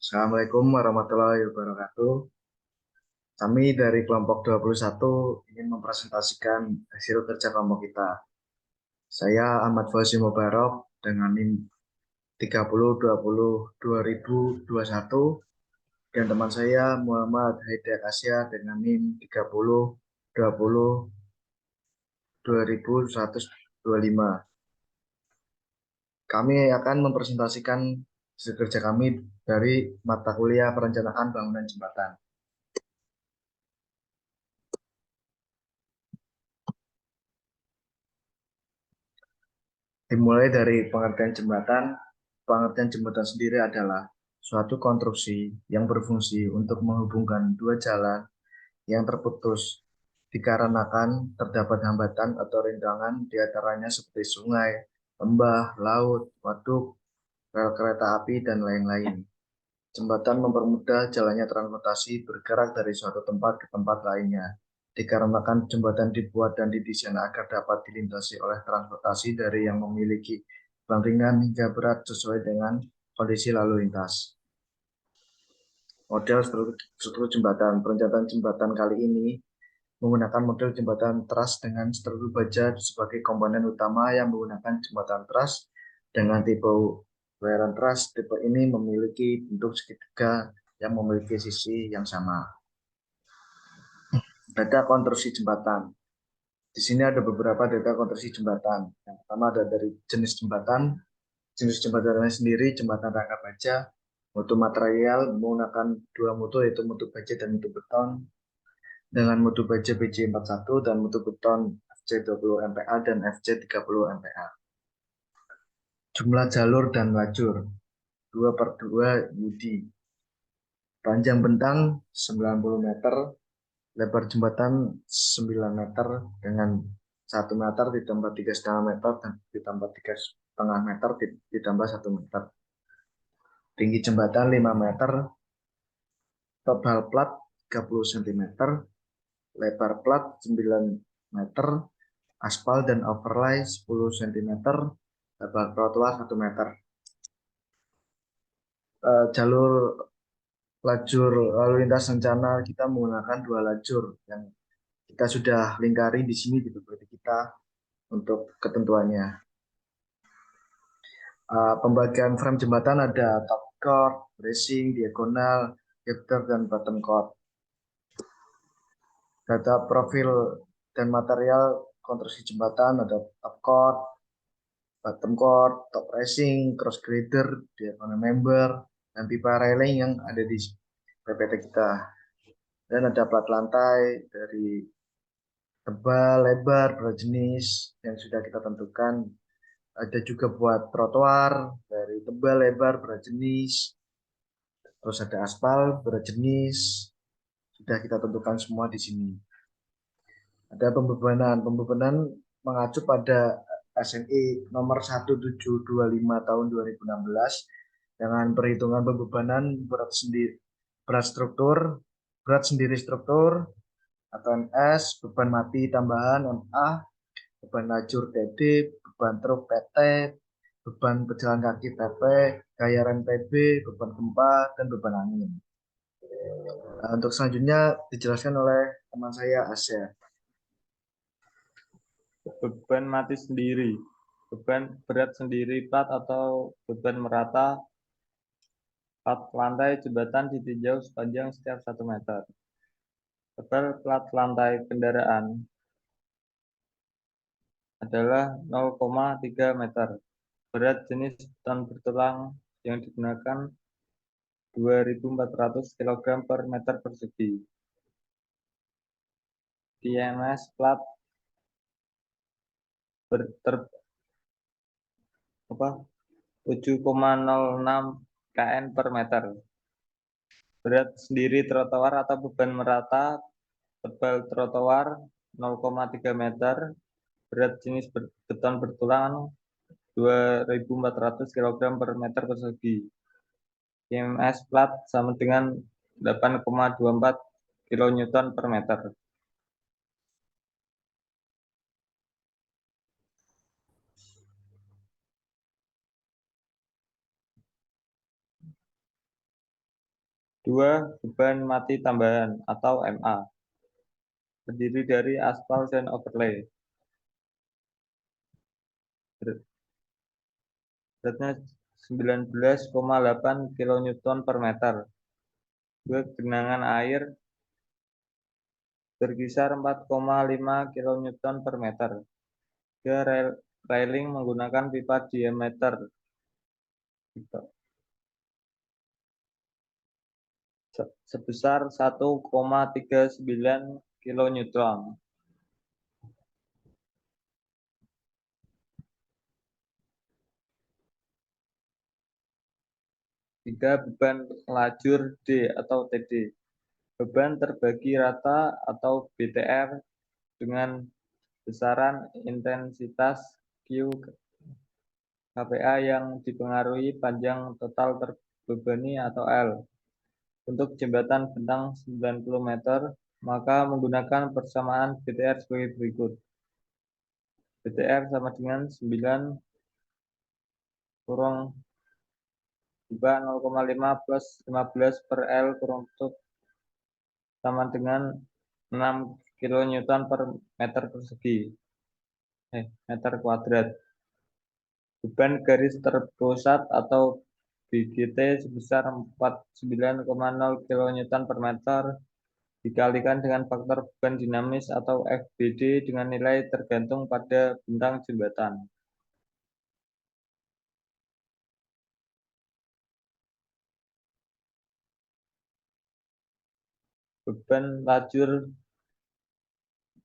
Assalamualaikum warahmatullahi wabarakatuh. Kami dari kelompok 21 ingin mempresentasikan hasil kerja kelompok kita. Saya Ahmad Fauzi Mubarok dengan NIM 3020-2021 dan teman saya Muhammad Haidar Asya dengan NIM 3020-2125. Kami akan mempresentasikan hasil kerja kami dari mata kuliah perencanaan bangunan jembatan. Dimulai dari pengertian jembatan. Pengertian jembatan sendiri adalah suatu konstruksi yang berfungsi untuk menghubungkan dua jalan yang terputus dikarenakan terdapat hambatan atau rintangan di antaranya seperti sungai, lembah, laut, waduk, rel kereta api, dan lain-lain. Jembatan mempermudah jalannya transportasi bergerak dari suatu tempat ke tempat lainnya. Dikarenakan jembatan dibuat dan didesain agar dapat dilintasi oleh transportasi dari yang memiliki beban ringan hingga berat sesuai dengan kondisi lalu lintas. Model struktur jembatan. Perencanaan jembatan kali ini menggunakan model jembatan truss dengan struktur baja sebagai komponen utama yang menggunakan jembatan truss dengan tipe layering truss. Tipe ini memiliki bentuk segitiga yang memiliki sisi yang sama. Data konstruksi jembatan. Di sini ada beberapa data konstruksi jembatan. Yang pertama ada dari jenis jembatan. Jenis jembatannya sendiri jembatan rangka baja. Mutu material menggunakan dua mutu, yaitu mutu baja dan mutu beton. Dengan mutu baja BJ41 dan mutu beton FC20 MPa dan FC30 MPa. Jumlah jalur dan lajur 2/2 UD. Panjang bentang 90 meter, lebar jembatan 9 meter dengan 1 meter ditambah 3,5 meter dan ditambah 3,5 meter ditambah 1 meter. Tinggi jembatan 5 meter, total plat 30 cm, lebar plat 9 meter, aspal dan overlay 10 cm, lebar trotoar 1 meter. Jalur lajur lalu lintas rencana kita menggunakan 2 lajur yang kita sudah lingkari di sini di proyek kita untuk ketentuannya. Pembagian frame jembatan ada top chord, bracing, diagonal, header, dan bottom chord. Data profil dan material konstruksi jembatan ada top chord, bottom chord, top bracing, cross girder, diagonal member, dan pipa railing yang ada di PPT kita. Dan ada plat lantai dari tebal, lebar, berjenis yang sudah kita tentukan. Ada juga buat trotoar dari tebal, lebar, berjenis. Terus ada aspal, berjenis. Sudah kita tentukan semua di sini. Ada pembebanan. Pembebanan mengacu pada SNI nomor 1725 tahun 2016 dengan perhitungan pembebanan berat sendiri struktur atau NS, beban mati tambahan MA, beban lajur TD, beban truk PT, beban pejalan kaki PP, gaya rem PB, beban gempa, dan beban angin. Untuk selanjutnya dijelaskan oleh teman saya Asya. Beban mati sendiri, beban berat sendiri plat atau beban merata plat lantai jembatan ditinjau sepanjang setiap 1 meter. Tebal plat lantai kendaraan adalah 0,3 meter. Berat jenis beton bertulang yang digunakan 2.400 kg per meter persegi. TMS plat 7,06 kN per meter. Berat sendiri trotoar atau beban merata tebal trotoar 0,3 meter. Berat jenis beton bertulang 2.400 kg per meter persegi. IMS plat sama dengan 8,24 kN per meter. 2. Beban mati tambahan atau MA. Terdiri dari aspal dan overlay. Beratnya 19,8 kN per meter. 2. Genangan air berkisar 4,5 kN per meter. 3. Railing menggunakan pipa diameter sebesar 1,39 kN. 3. Beban lajur D atau TD. Beban terbagi rata atau BTR dengan besaran intensitas Q KPA yang dipengaruhi panjang total terbebani atau L. Untuk jembatan bentang 90 meter, maka menggunakan persamaan BTR sebagai berikut. BTR sama dengan 9 kurang 0,5 plus 15 per L kurang tutup sama dengan 6 kN per meter persegi. Meter kuadrat. Beban garis terpusat atau BGT sebesar 49,0 kN per meter dikalikan dengan faktor beban dinamis atau FBD dengan nilai tergantung pada bentang jembatan. Beban lajur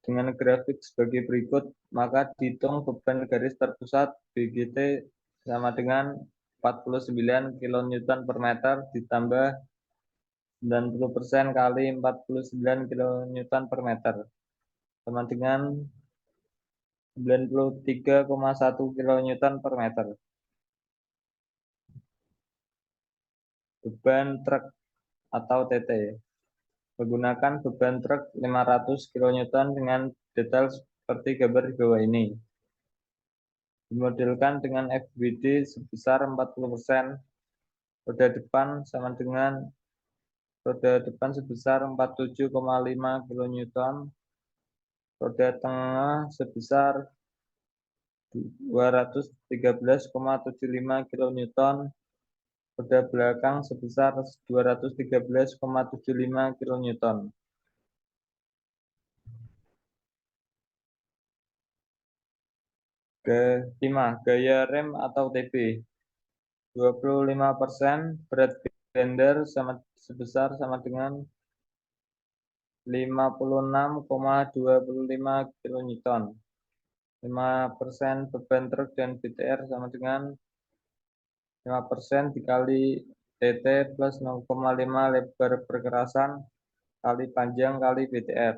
dengan grafik sebagai berikut, maka dihitung beban garis terpusat BGT sama dengan 49 kN per meter ditambah 90% kali 49 kN per meter sama dengan 93,1 kN per meter. Beban truk atau TT. Menggunakan beban truk 500 kN dengan detail seperti gambar di bawah ini. Dimodelkan dengan FBD sebesar 40%. Roda depan sama dengan roda depan sebesar 47,5 kN. Roda tengah sebesar 213,75 kN. Roda belakang sebesar 213,75 kN. Kelima, gaya rem atau TB. 25% berat grinder sebesar sama dengan 56,25 kN. 5% beban truk dan BTR sama dengan 5% dikali TT plus 0,5 lebar perkerasan kali panjang kali BTR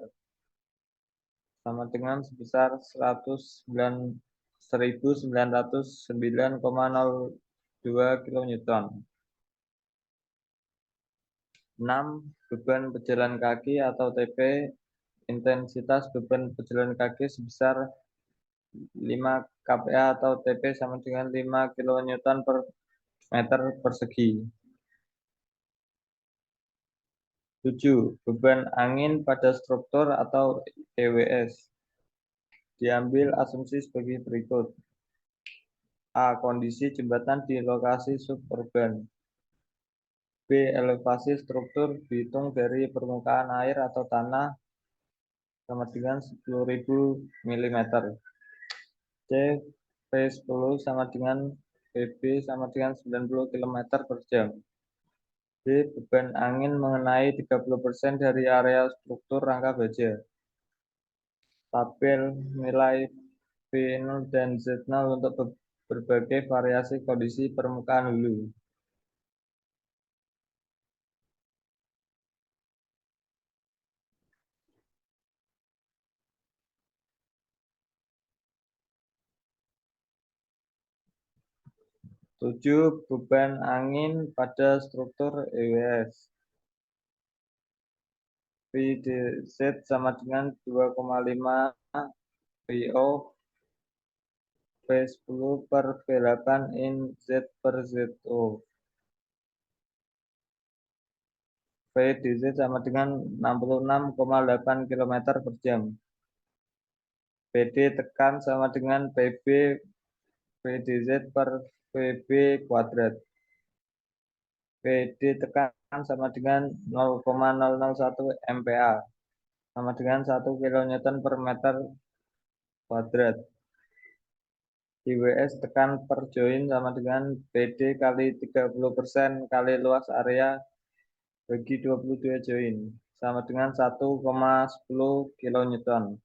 sama dengan sebesar 1909,02 kN. 6. Beban pejalan kaki atau TP. Intensitas beban pejalan kaki sebesar 5 kPa atau TP sama dengan 5 kN per meter persegi. 7. Beban angin pada struktur atau EWS. Diambil asumsi sebagai berikut. A. Kondisi jembatan di lokasi suburban. B. Elevasi struktur dihitung dari permukaan air atau tanah sama dengan 10.000 mm. C. P10 sama dengan PB sama dengan 90 km per jam. D. Beban angin mengenai 30% dari area struktur rangka baja. Tabel nilai V0 dan Z0 untuk berbagai variasi kondisi permukaan hulu. Tujuh, beban angin pada struktur EWS. VDZ sama dengan 2,5 VO V10 per V8 in Z per ZO. VDZ sama dengan 66,8 km per jam. PD tekan sama dengan PB VDZ per PB kuadrat. PD tekan sama dengan 0,001 MPa sama dengan 1 kN per meter kuadrat. IWS tekan per join sama dengan PD kali 30% kali luas area bagi 22 join sama dengan 1,10 kN.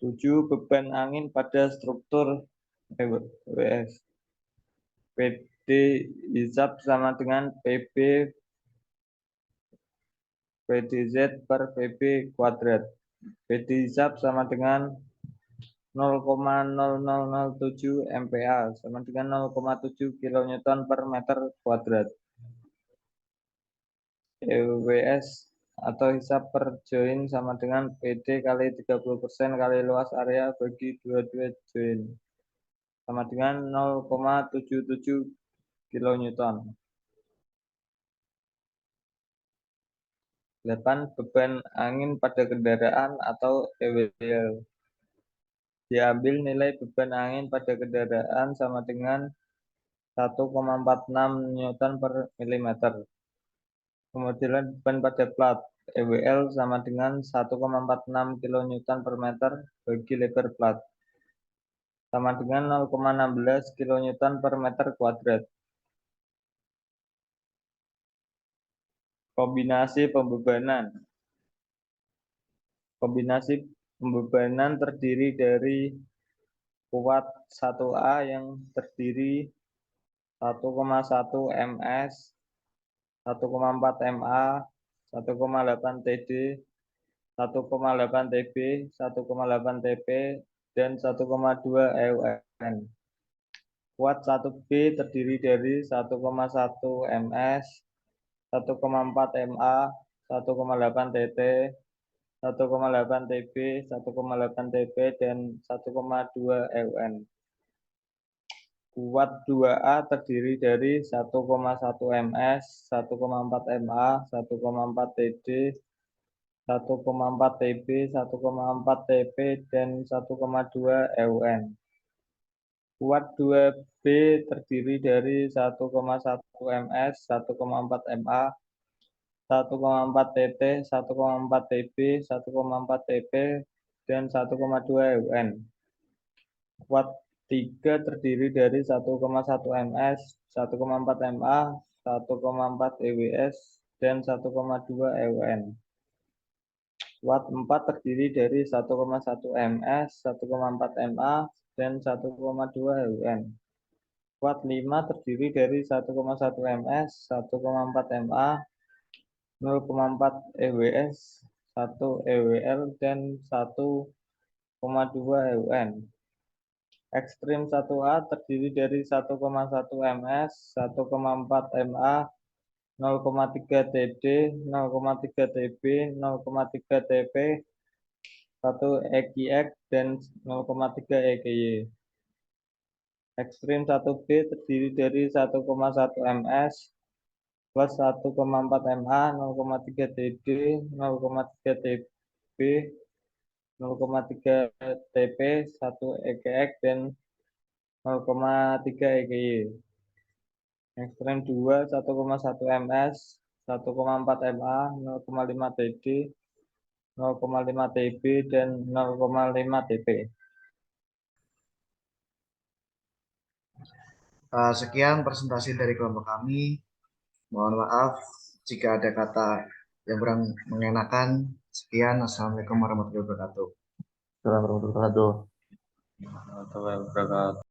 7. Beban angin pada struktur EWS. PD hisap sama dengan PB PDZ per PB kuadrat. PD hisap sama dengan 0,0007 MPa sama dengan 0,7 kN per meter kuadrat. EWS atau hisap per join sama dengan PD kali 30% kali luas area bagi 22 join sama dengan 0,77 kN. 8. Beban angin pada kendaraan atau EWL. Diambil nilai beban angin pada kendaraan sama dengan 1,46 Newton per milimeter. Kemudian beban pada plat EWL sama dengan 1,46 kN per meter bagi lebar plat. Sama dengan 0,16 kN per meter kuadrat. Kombinasi pembebanan. Kombinasi pembebanan terdiri dari kuat 1A yang terdiri 1,1 ms, 1,4 ma, 1,8 td, 1,8 tb, 1,8 tp, dan 1,2 eun. Kuat 1B terdiri dari 1,1 ms, 1,4 ma, 1,8 tt, 1,8 tb, 1,8 tb, dan 1,2 eun. Kuat 2A terdiri dari 1,1 ms, 1,4 ma, 1,4 td, 1,4 tb, 1,4 tp, dan 1,2 eun. Kuat 2B terdiri dari 1,1 ms, 1,4 ma, 1,4 tt, 1,4 tb, 1,4 tp, dan 1,2 eun. Kuat 3 terdiri dari 1,1 ms, 1,4 ma, 1,4 ews, dan 1,2 eun. Kuat 4 terdiri dari 1,1 ms, 1,4 ma, dan 1,2 eun. Kuat 5 terdiri dari 1,1 ms, 1,4 ma, 0,4 ews, 1 ewl, dan 1,2 eun. Ekstrim 1A terdiri dari 1,1 ms, 1,4 ma, 0,3 td, 0,3 tb, 0,3 tp, 1 EKX, dan 0,3 EKY. Ekstrim 1B terdiri dari 1,1 ms plus 1,4 ma, 0,3 td, 0,3 tb, 0,3 tp, 1 EKX, dan 0,3 EKY. Ekstrem 2 1,1 ms, 1,4 ma, 0,5 td, 0,5 tb, dan 0,5 tp. Sekian presentasi dari kelompok kami. Mohon maaf jika ada kata yang kurang mengenakan. Sekian. Assalamualaikum warahmatullahi wabarakatuh. Assalamualaikum warahmatullahi wabarakatuh.